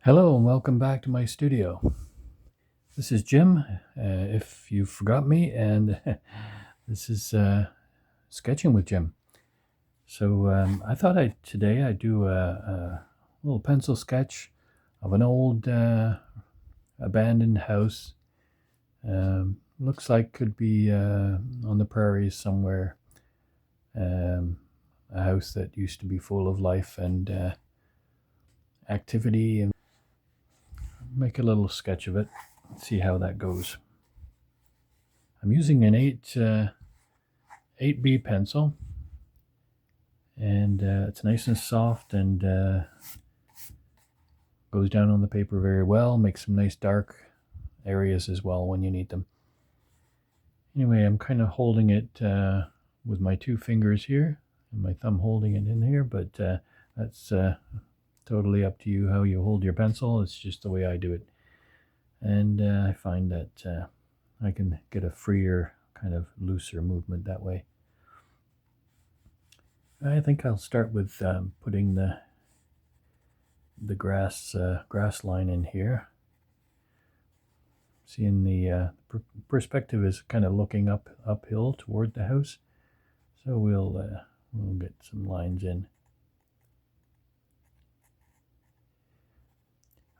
Hello and welcome back to my studio. This is Jim, if you forgot me, and this is Sketching with Jim. So I thought today I'd do a little pencil sketch of an old abandoned house. Looks like could be on the prairies somewhere. A house that used to be full of life and activity, and make a little sketch of it. See how that goes. I'm using an 8B pencil, and it's nice and soft and goes down on the paper very well. Makes some nice dark areas as well when you need them. Anyway, I'm kind of holding it with my two fingers here and my thumb holding it in here, but that's totally up to you how you hold your pencil. It's just the way I do it. And I find that I can get a freer, kind of looser movement that way. I think I'll start with putting the grass line in here. Seeing the perspective is kind of looking uphill toward the house, so we'll get some lines in.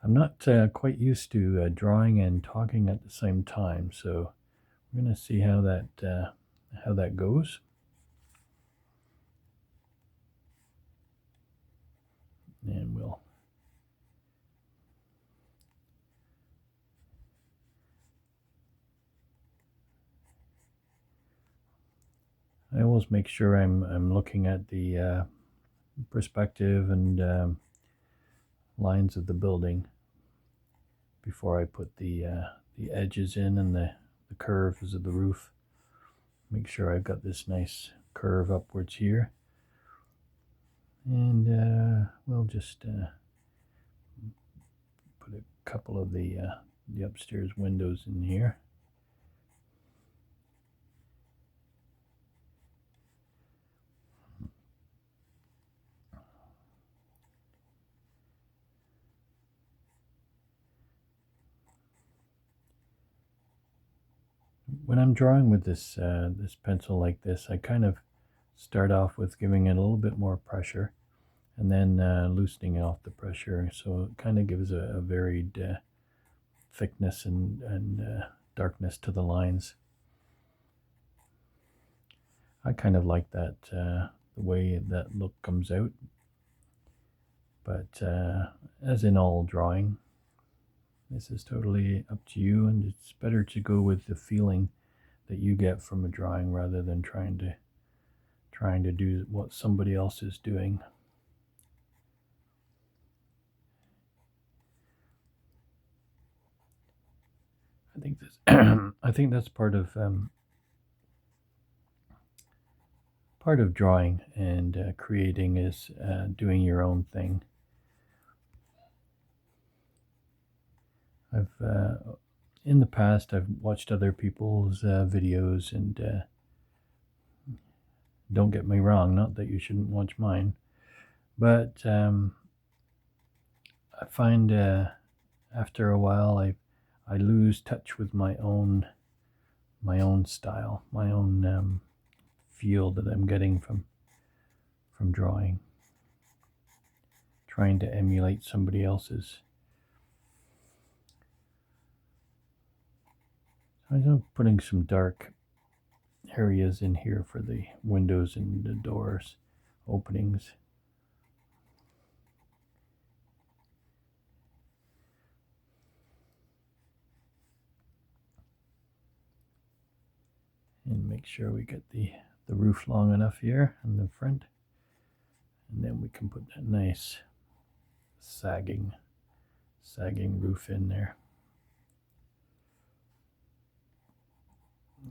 I'm not quite used to drawing and talking at the same time, so we're going to see how that goes. And I always make sure I'm looking at the perspective and lines of the building before I put the edges in and the curves of the roof. Make sure I've got this nice curve upwards here, and we'll just put a couple of the upstairs windows in here. When I'm drawing with this this pencil like this, I kind of start off with giving it a little bit more pressure, and then loosening off the pressure, so it kind of gives a varied thickness and darkness to the lines. I kind of like that the way that look comes out, but as in all drawing, this is totally up to you, and it's better to go with the feeling that you get from a drawing rather than trying to do what somebody else is doing. I think this I think that's part of drawing and creating is doing your own thing. I've in the past I've watched other people's videos, and don't get me wrong, not that you shouldn't watch mine, but I find after a while I lose touch with my own style, my own feel that I'm getting from drawing, trying to emulate somebody else's. I'm putting some dark areas in here for the windows and the doors openings. And make sure we get the roof long enough here in the front, and then we can put that nice sagging roof in there.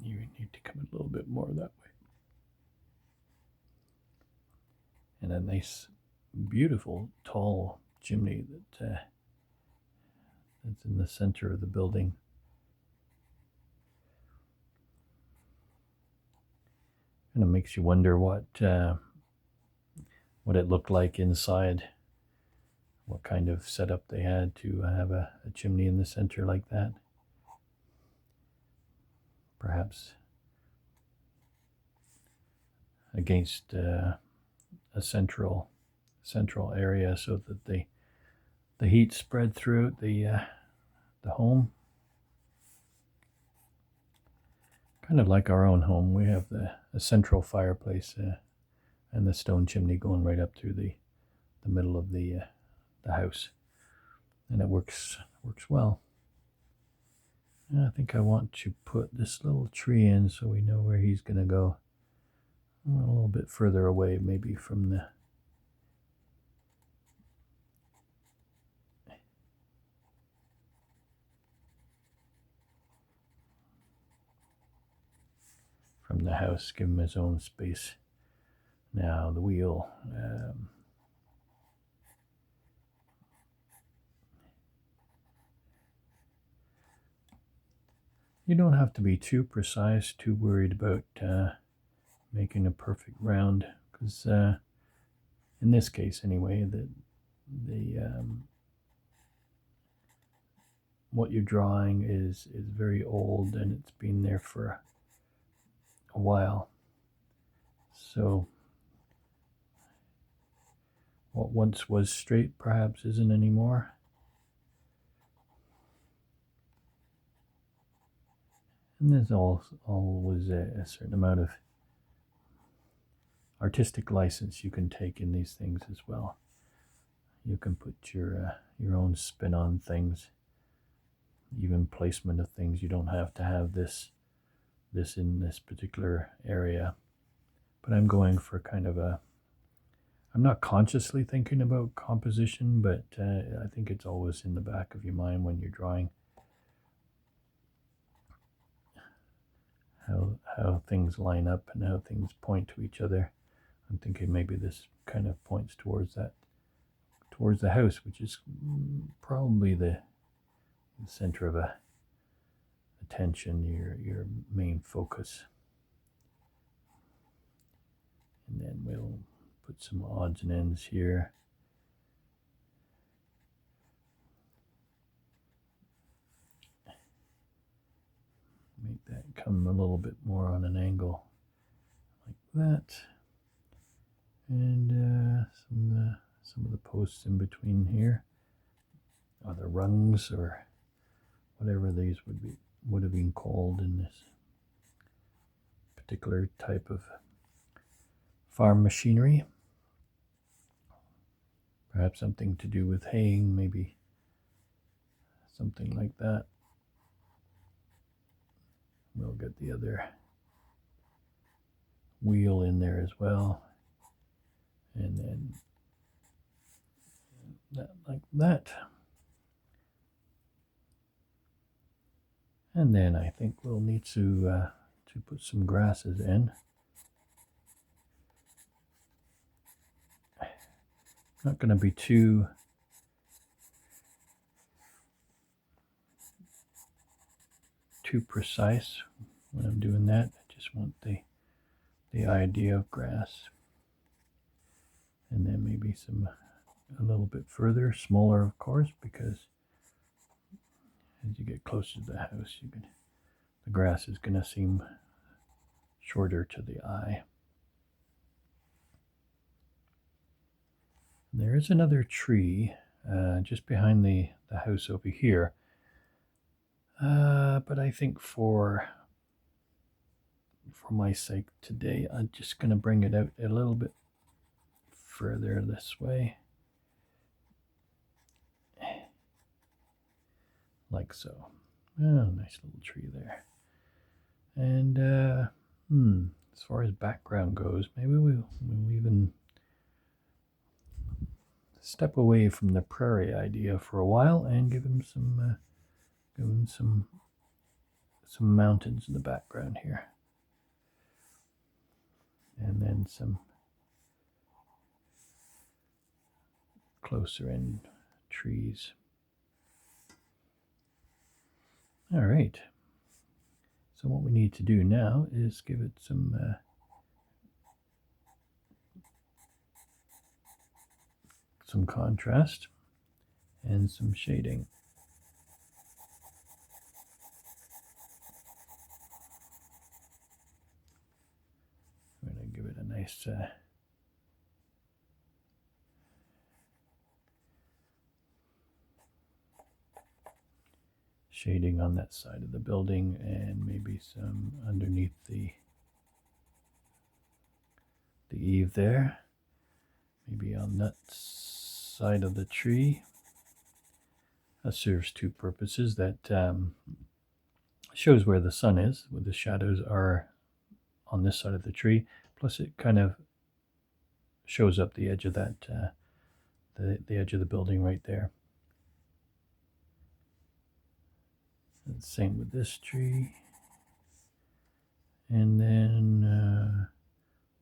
You need to come a little bit more that way. And a nice, beautiful, tall chimney that's in the center of the building. Kind of makes you wonder what it looked like inside what kind of setup they had to have a chimney in the center like that. Perhaps against a central area so that the heat spread throughout the home. Kind of like our own home, we have a central fireplace and the stone chimney going right up through the middle of the house, and it works well. And I think I want to put this little tree in so we know where he's going to go. A little bit further away, maybe from the house. Give him his own space. Now the wheel. You don't have to be too precise, too worried about making a perfect round, because in this case anyway, the what you're drawing is very old and it's been there for a while. So what once was straight perhaps isn't anymore. And there's always a certain amount of artistic license you can take in these things as well. You can put your own spin on things, even placement of things. You don't have to have this in this particular area. But I'm going for kind of I'm not consciously thinking about composition, but I think it's always in the back of your mind when you're drawing how things line up and how things point to each other. I'm thinking maybe this kind of points towards the house, which is probably the center of attention, your main focus. And then we'll put some odds and ends here. Make that come a little bit more on an angle like that. And some of the posts in between here, or the rungs, or whatever these would have been called in this particular type of farm machinery. Perhaps something to do with haying, maybe something like that. We'll get the other wheel in there as well. And then that like that. And then I think we'll need to put some grasses in. Not going to be too precise when I'm doing that. I just want the idea of grass. And then maybe a little bit further, smaller of course, because as you get closer to the house, the grass is going to seem shorter to the eye. And there is another tree just behind the house over here. But I think for my sake today, I'm just going to bring it out a little bit further this way. Like so. Oh, nice little tree there. And as far as background goes, maybe we'll even step away from the prairie idea for a while and give him some mountains in the background here. And then some closer in trees. All right. So what we need to do now is give it some contrast. and some shading. I'm going to give it a nice shading on that side of the building, and maybe some underneath the eave there, maybe on that side of the tree. That serves two purposes. That shows where the sun is, where the shadows are on this side of the tree, plus it kind of shows up the edge of that the edge of the building right there. And same with this tree. And then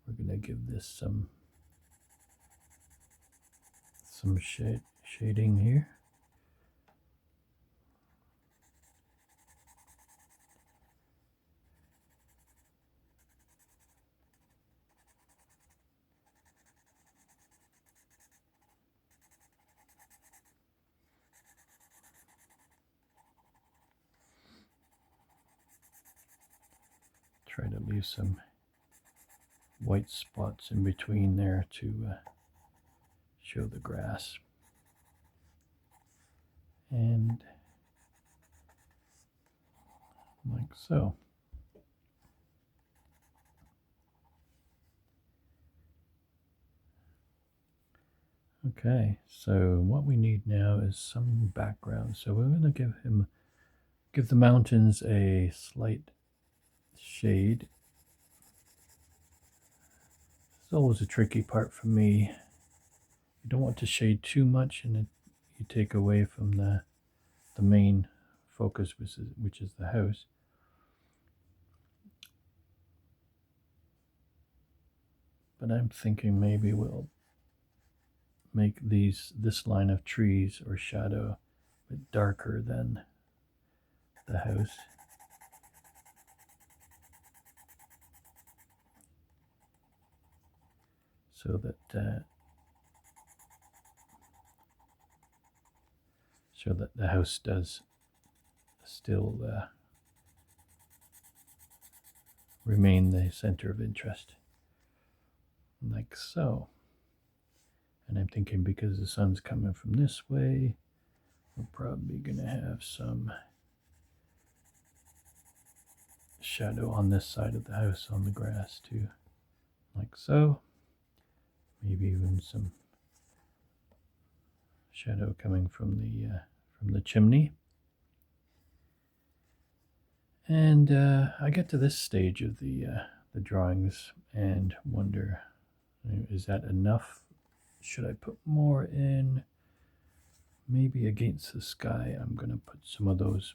we're going to give this some shading here. Try to leave some white spots in between there to show the grass. And like so. Okay, so what we need now is some background. So we're going to give the mountains a slight shade. It's always a tricky part for me. You don't want to shade too much, and you take away from the main focus, which is the house. But I'm thinking maybe we'll make this line of trees or shadow a bit darker than the house. So that the house does still remain the center of interest, like so. And I'm thinking because the sun's coming from this way, we're probably going to have some shadow on this side of the house on the grass too, like so. Maybe even some shadow coming from the chimney. And I get to this stage of the drawings and wonder, is that enough? Should I put more in? Maybe against the sky, I'm going to put some of those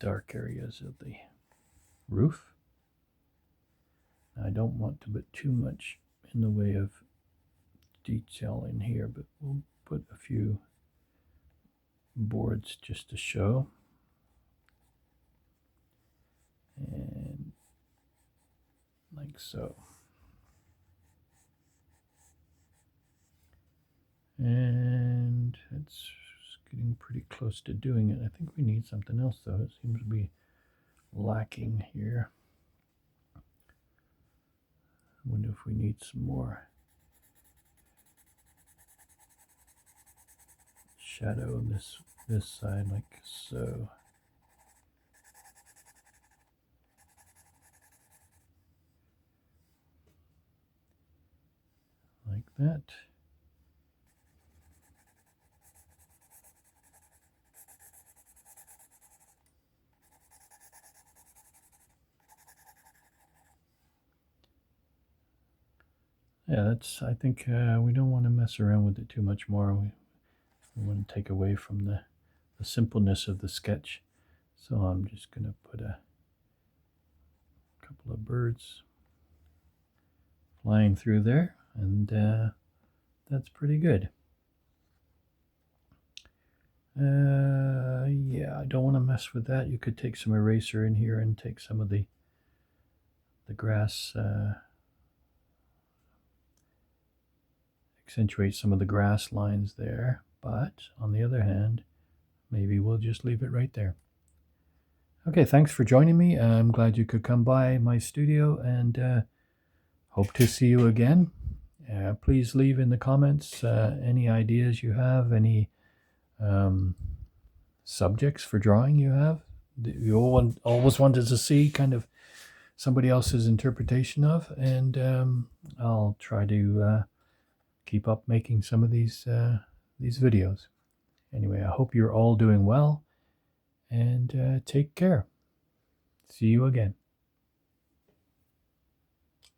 dark areas of the roof. I don't want to put too much in the way of detail in here, but we'll put a few boards just to show. And like so. And it's getting pretty close to doing it. I think we need something else though. It seems to be lacking here. I wonder if we need some more shadow on this side, like so. Like that. Yeah, I think we don't want to mess around with it too much more. We want to take away from the simpleness of the sketch. So I'm just going to put a couple of birds flying through there, and that's pretty good. Yeah, I don't want to mess with that. You could take some eraser in here and take some of the grass, accentuate some of the grass lines there. But on the other hand, maybe we'll just leave it right there. Okay, thanks for joining me. I'm glad you could come by my studio, and hope to see you again. Please leave in the comments any ideas you have, any subjects for drawing you have, that you always wanted to see kind of somebody else's interpretation of, and I'll try to keep up making some of these videos. Anyway, I hope you're all doing well, and take care. See you again.